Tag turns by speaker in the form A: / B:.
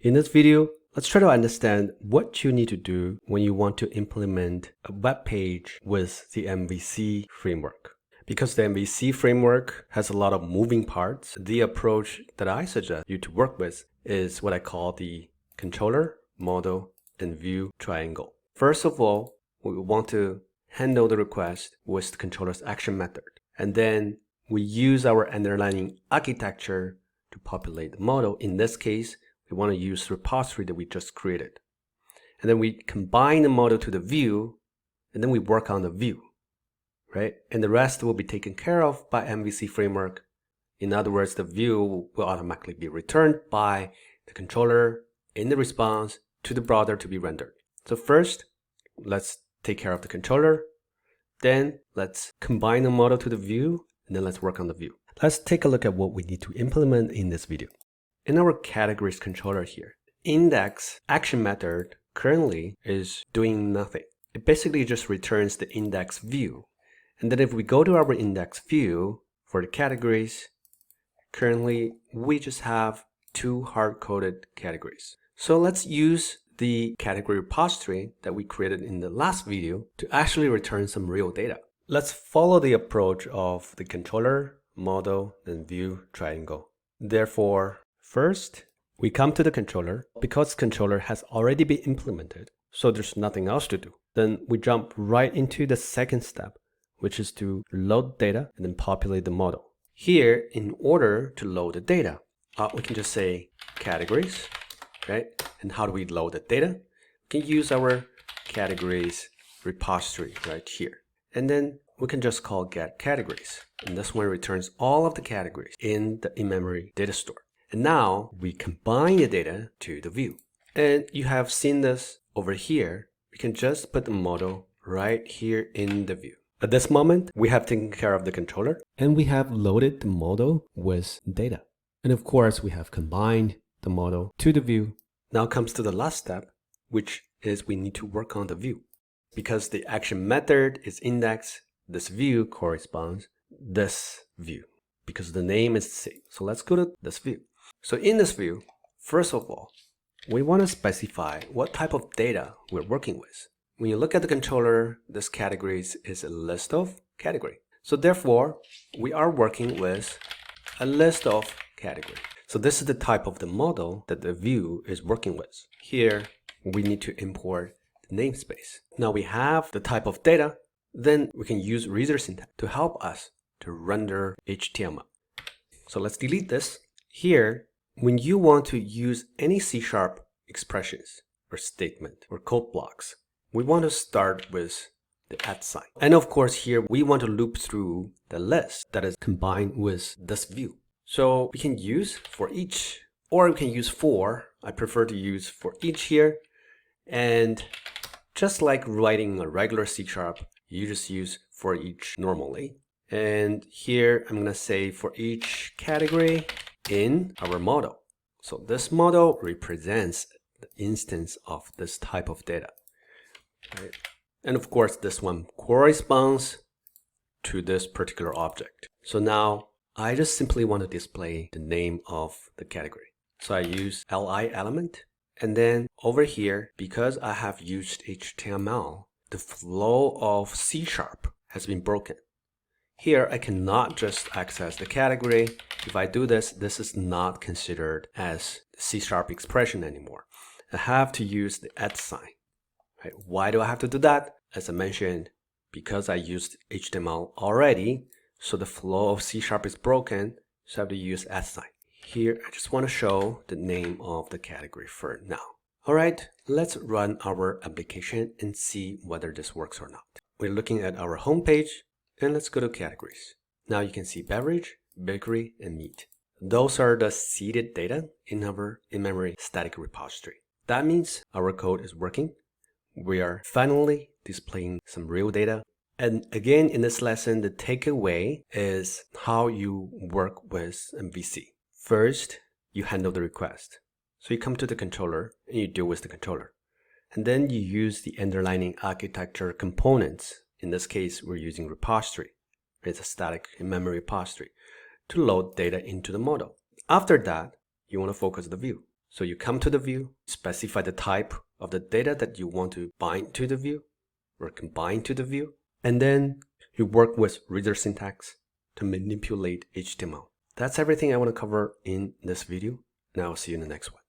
A: In this video, let's try to understand what you need to do when you want to implement a web page with the MVC framework. Because the MVC framework has a lot of moving parts, the approach that I suggest you to work with is what I call the controller, model, and view triangle. First of all, we want to handle the request with the controller's action method. And then we use our underlying architecture to populate the model. In this case, we want to use the repository that we just created. And then we combine the model to the view, and then we work on the view, right? And the rest will be taken care of by MVC framework. In other words, the view will automatically be returned by the controller in the response to the browser to be rendered. So first, let's take care of the controller. Then let's combine the model to the view, and then let's work on the view. Let's take a look at what we need to implement in this video. In our categories controller here, index action method currently is doing nothing. It basically just returns the index view. And then if we go to our index view for the categories, currently we just have two hard-coded categories. So let's use the category repository that we created in the last video to actually return some real data. Let's follow the approach of the controller, model, and view triangle. Therefore, first, we come to the controller. Because controller has already been implemented, so there's nothing else to do. Then we jump right into the second step, which is to load data and then populate the model. Here, in order to load the data, we can just say categories, right? And how do we load the data? We can use our categories repository right here. And then we can just call get categories. And this one returns all of the categories in the in-memory data store. And now we combine the data to the view. And you have seen this over here. We can just put the model right here in the view. At this moment, we have taken care of the controller and we have loaded the model with data. And of course, we have combined the model to the view. Now comes to the last step, which is we need to work on the view. Because the action method is index, this view corresponds this view because the name is the same. So let's go to this view. So in this view, first of all, we want to specify what type of data we're working with. When you look at the controller, this categories is a list of category. So therefore, we are working with a list of category. So this is the type of the model that the view is working with. Here, we need to import the namespace. Now we have the type of data, then we can use Blazor syntax to help us to render HTML. So let's delete this. Here, when you want to use any C# expressions or statement or code blocks, we want to start with the @. And of course here we want to loop through the list that is combined with this view. So we can use for each, or we can use for. I prefer to use for each here. And just like writing a regular C#, you just use for each normally. And here I'm going to say for each category in our model. So this model represents the instance of this type of data. Right? And of course, this one corresponds to this particular object. So now I just simply want to display the name of the category. So I use li element. And then over here, because I have used HTML, the flow of C# has been broken. Here, I cannot just access the category. If I do this, this is not considered as C# expression anymore. I have to use the @. Right? Why do I have to do that? As I mentioned, because I used HTML already, so the flow of C# is broken, so I have to use @. Here, I just want to show the name of the category for now. All right, let's run our application and see whether this works or not. We're looking at our home page, and let's go to categories. Now you can see beverage, bakery, and meat. Those are the seeded data in our in-memory static repository. That means our code is working. We are finally displaying some real data. And again, in this lesson, the takeaway is how you work with MVC. First, you handle the request. So you come to the controller and you deal with the controller. And then you use the underlying architecture components. In this case, we're using repository. It's a static in-memory repository to load data into the model. After that, you want to focus the view. So you come to the view, specify the type of the data that you want to bind to the view or combine to the view, and then you work with reader syntax to manipulate HTML. That's everything I want to cover in this video. Now I'll see you in the next one.